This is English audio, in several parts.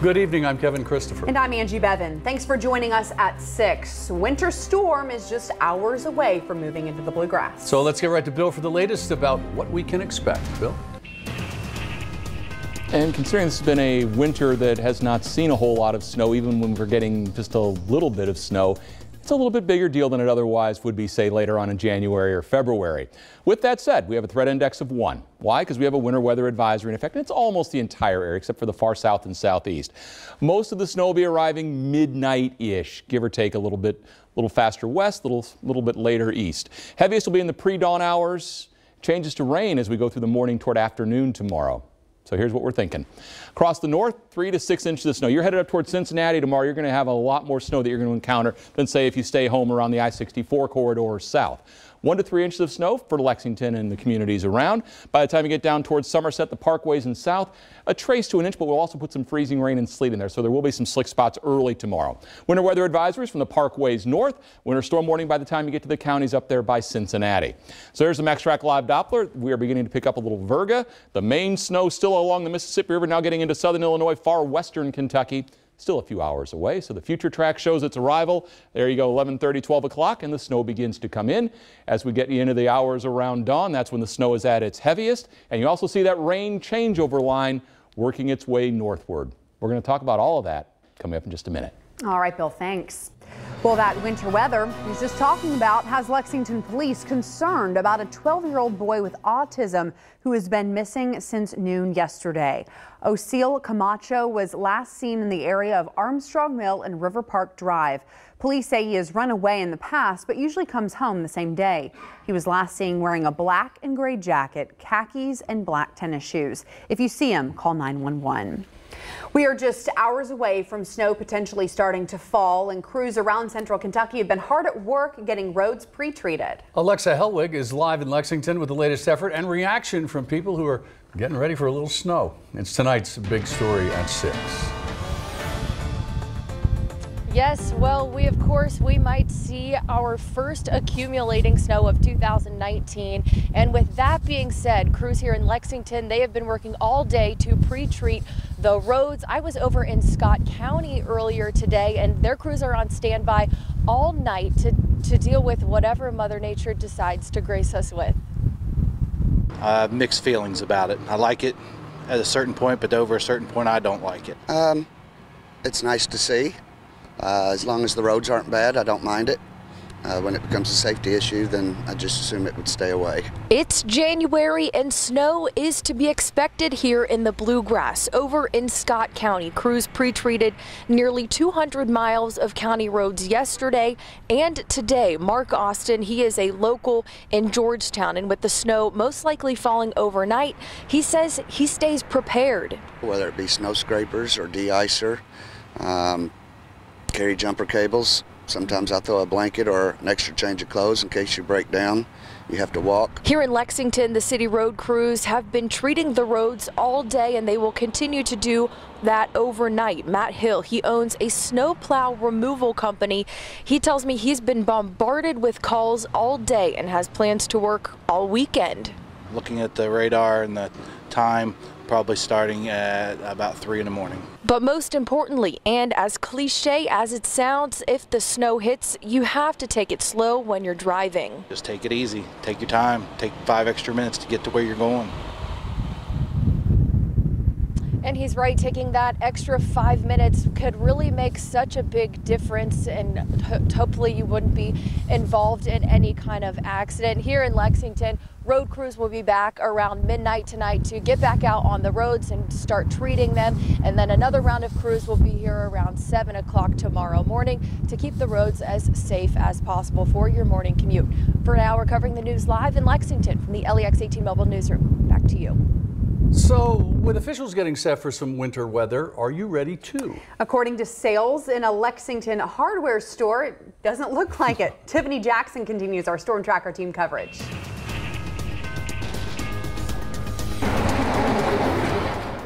Good evening, I'm Kevin Christopher. And I'm Angie Bevan. Thanks for joining us at 6. Winter storm is just hours away from moving into the bluegrass. So let's get right to Bill for the latest about what we can expect. Bill? And considering this has been a winter that has not seen a whole lot of snow, even when we're getting just a little bit of snow, it's a little bit bigger deal than it otherwise would be, say, later on in January or February. With that said, we have a threat index of 1. Why? Because we have a winter weather advisory in effect, and it's almost the entire area except for the far south and southeast. Most of the snow will be arriving midnight-ish, give or take a little faster west, a little bit later east. Heaviest will be in the pre-dawn hours. Changes to rain as we go through the morning toward afternoon tomorrow. So here's what we're thinking. Across the north, 3 to 6 inches of snow. You're headed up towards Cincinnati tomorrow. You're going to have a lot more snow that you're going to encounter than, say, if you stay home around the I-64 corridor south. 1 to 3 inches of snow for Lexington and the communities around. By the time you get down towards Somerset, the parkways and south, a trace to an inch, but we'll also put some freezing rain and sleet in there, so there will be some slick spots early tomorrow. Winter weather advisories from the parkways north. Winter storm warning by the time you get to the counties up there by Cincinnati. So there's the MaxTrack Live Doppler. We are beginning to pick up a little virga. The main snow still along the Mississippi River, now getting into southern Illinois, far western Kentucky. Still a few hours away, so the future track shows its arrival. There you go, 11:30, 12 o'clock, and the snow begins to come in. As we get into the hours around dawn, that's when the snow is at its heaviest. And you also see that rain changeover line working its way northward. We're going to talk about all of that coming up in just a minute. All right, Bill, thanks. Well, that winter weather he's just talking about has Lexington police concerned about a 12-year-old boy with autism who has been missing since noon yesterday. Osceola Camacho was last seen in the area of Armstrong Mill and River Park Drive. Police say he has run away in the past, but usually comes home the same day. He was last seen wearing a black and gray jacket, khakis, and black tennis shoes. If you see him, call 911. We are just hours away from snow potentially starting to fall, and crews around central Kentucky have been hard at work getting roads pre-treated. Alexa Hellwig is live in Lexington with the latest effort and reaction from people who are getting ready for a little snow. It's tonight's big story at 6. Yes, well, we might see our first accumulating snow of 2019. And with that being said, crews here in Lexington, they have been working all day to pre-treat the roads. I was over in Scott County earlier today, and their crews are on standby all night to deal with whatever Mother Nature decides to grace us with. Mixed feelings about it. I like it at a certain point, but over a certain point, I don't like it. It's nice to see. As long as the roads aren't bad, I don't mind it. When it becomes a safety issue, then I just assume it would stay away. It's January and snow is to be expected here in the bluegrass. Over in Scott County, crews pre-treated nearly 200 miles of county roads yesterday and today. Mark Austin, he is a local in Georgetown, and with the snow most likely falling overnight, he says he stays prepared. Whether it be snow scrapers or de-icer, carry jumper cables. Sometimes I throw a blanket or an extra change of clothes in case you break down. You have to walk. Here in Lexington, the city road crews have been treating the roads all day, and they will continue to do that overnight. Matt Hill, he owns a snowplow removal company. He tells me he's been bombarded with calls all day and has plans to work all weekend. Looking at the radar and the time, probably starting at about 3 in the morning. But most importantly, and as cliche as it sounds, if the snow hits, you have to take it slow when you're driving. Just take it easy, take your time, take 5 extra minutes to get to where you're going. And he's right, taking that extra 5 minutes could really make such a big difference, and hopefully you wouldn't be involved in any kind of accident. Here in Lexington, road crews will be back around midnight tonight to get back out on the roads and start treating them. And then another round of crews will be here around 7 o'clock tomorrow morning to keep the roads as safe as possible for your morning commute. For now, we're covering the news live in Lexington from the LEX 18 Mobile Newsroom. Back to you. So, with officials getting set for some winter weather, are you ready too? According to sales in a Lexington hardware store, it doesn't look like it. Tiffany Jackson continues our Storm Tracker team coverage.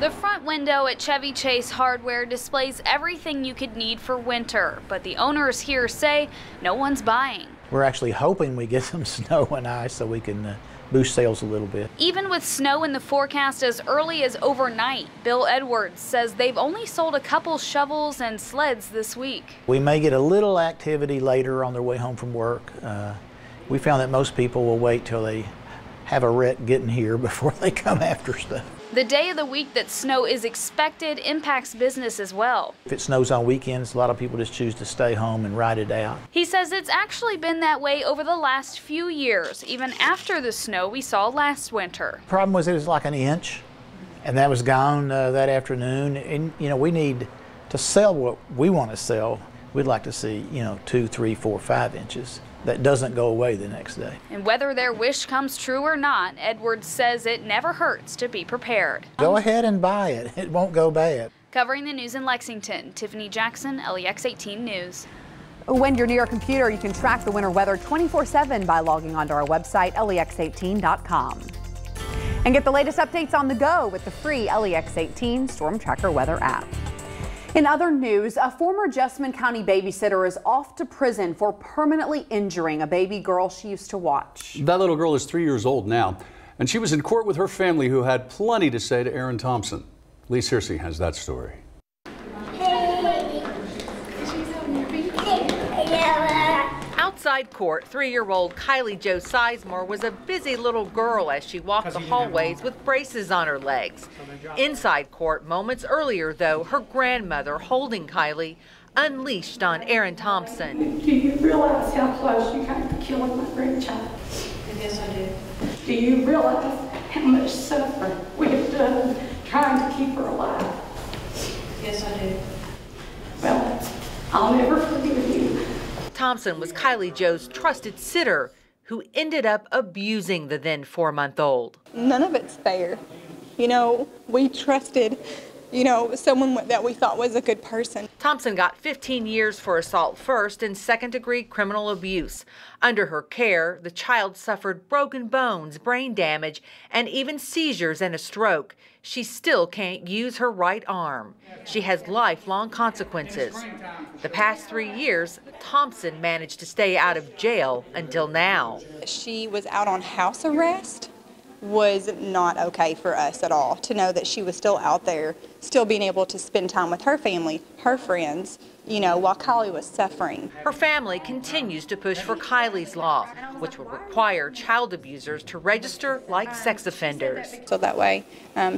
The front window at Chevy Chase Hardware displays everything you could need for winter, but the owners here say no one's buying. We're actually hoping we get some snow and ice so we can boost sales a little bit. Even with snow in the forecast as early as overnight, Bill Edwards says they've only sold a couple shovels and sleds this week. We may get a little activity later on their way home from work. We found that most people will wait till they have a wreck getting here before they come after stuff. The day of the week that snow is expected impacts business as well. If it snows on weekends, a lot of people just choose to stay home and ride it out. He says it's actually been that way over the last few years, even after the snow we saw last winter. Problem was it was like an inch, and that was gone that afternoon. And you know, we need to sell what we want to sell. We'd like to see, you know, 2, 3, 4, 5 inches. That doesn't go away the next day. And whether their wish comes true or not, Edwards says it never hurts to be prepared. Go ahead and buy it. It won't go bad. Covering the news in Lexington, Tiffany Jackson, LEX 18 News. When you're near a computer, you can track the winter weather 24/7 by logging onto our website, lex18.com. And get the latest updates on the go with the free LEX 18 Storm Tracker Weather app. In other news, a former Jessamine County babysitter is off to prison for permanently injuring a baby girl she used to watch. That little girl is 3 years old now, and she was in court with her family, who had plenty to say to Aaron Thompson. Lee Searcy has that story. Outside court, 3-year-old Kylie Jo Sizemore was a busy little girl as she walked the hallways with braces on her legs. Inside court, moments earlier, though, her grandmother, holding Kylie, unleashed on Aaron Thompson. Do you realize how close you came to killing my grandchild? Yes, I do. Do you realize how much suffering we have done trying to keep her alive? Yes, I do. Well, I'll never forgive you. Thompson was Kylie Jo's trusted sitter who ended up abusing the then 4-month-old. None of it's fair. You know, we trusted, you know, someone that we thought was a good person. Thompson got 15 years for assault first and second-degree criminal abuse. Under her care, the child suffered broken bones, brain damage, and even seizures and a stroke. She still can't use her right arm. She has lifelong consequences. The past 3 years, Thompson managed to stay out of jail until now. She was out on house arrest. Was not okay for us at all to know that she was still out there, still being able to spend time with her family, her friends, you know, while Kylie was suffering. Her family continues to push for Kylie's law, which would require child abusers to register like sex offenders. So that way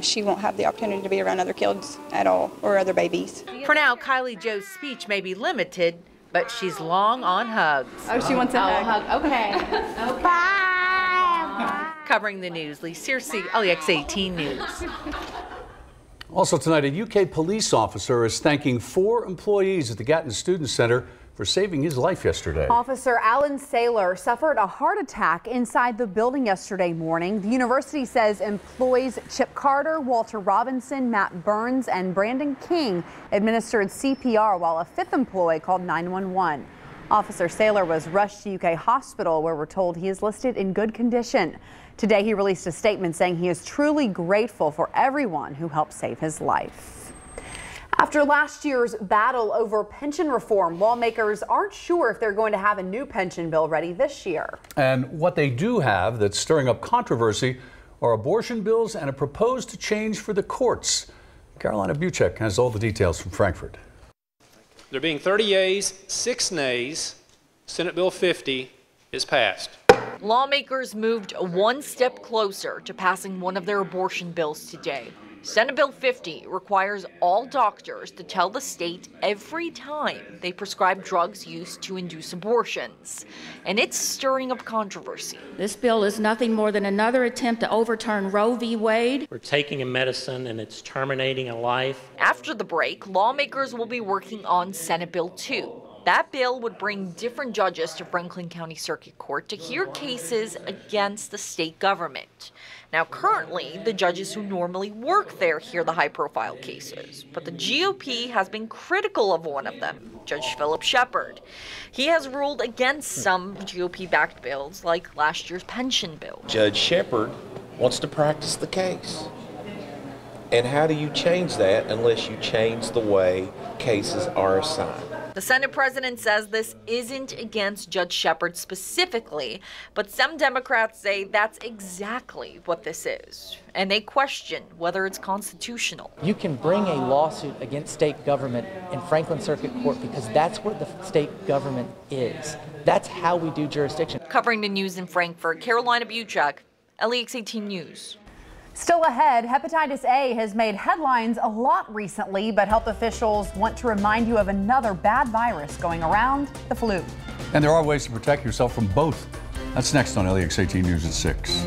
she won't have the opportunity to be around other kids at all or other babies. For now, Kylie Jo's speech may be limited, but she's long on hugs. Oh, she wants a hug. Okay. Okay. Bye. Covering the news, Lee Searcy, LEX 18 News. Also tonight, a UK police officer is thanking 4 employees at the Gatton Student Center for saving his life yesterday. Officer Alan Saylor suffered a heart attack inside the building yesterday morning. The university says employees Chip Carter, Walter Robinson, Matt Burns, and Brandon King administered CPR while a 5th employee called 911. Officer Saylor was rushed to UK hospital, where we're told he is listed in good condition. Today, he released a statement saying he is truly grateful for everyone who helped save his life. After last year's battle over pension reform, lawmakers aren't sure if they're going to have a new pension bill ready this year. And what they do have that's stirring up controversy are abortion bills and a proposed change for the courts. Carolina Buchek has all the details from Frankfurt. There being 30 yeas, 6 nays, Senate Bill 50 is passed. Lawmakers moved one step closer to passing one of their abortion bills today. Senate Bill 50 requires all doctors to tell the state every time they prescribe drugs used to induce abortions. And it's stirring up controversy. This bill is nothing more than another attempt to overturn Roe v. Wade. We're taking a medicine and it's terminating a life. After the break, lawmakers will be working on Senate Bill 2. That bill would bring different judges to Franklin County Circuit Court to hear cases against the state government. Now, currently, the judges who normally work there hear the high-profile cases, but the GOP has been critical of one of them, Judge Philip Shepard. He has ruled against some GOP-backed bills, like last year's pension bill. Judge Shepard wants to practice the case. And how do you change that unless you change the way cases are assigned? The Senate president says this isn't against Judge Shepard specifically, but some Democrats say that's exactly what this is, and they question whether it's constitutional. You can bring a lawsuit against state government in Franklin Circuit Court because that's what the state government is. That's how we do jurisdiction. Covering the news in Frankfurt, Carolina Buchek, LEX 18 News. Still ahead, hepatitis A has made headlines a lot recently, but health officials want to remind you of another bad virus going around, the flu. And there are ways to protect yourself from both. That's next on LEX 18 News at 6.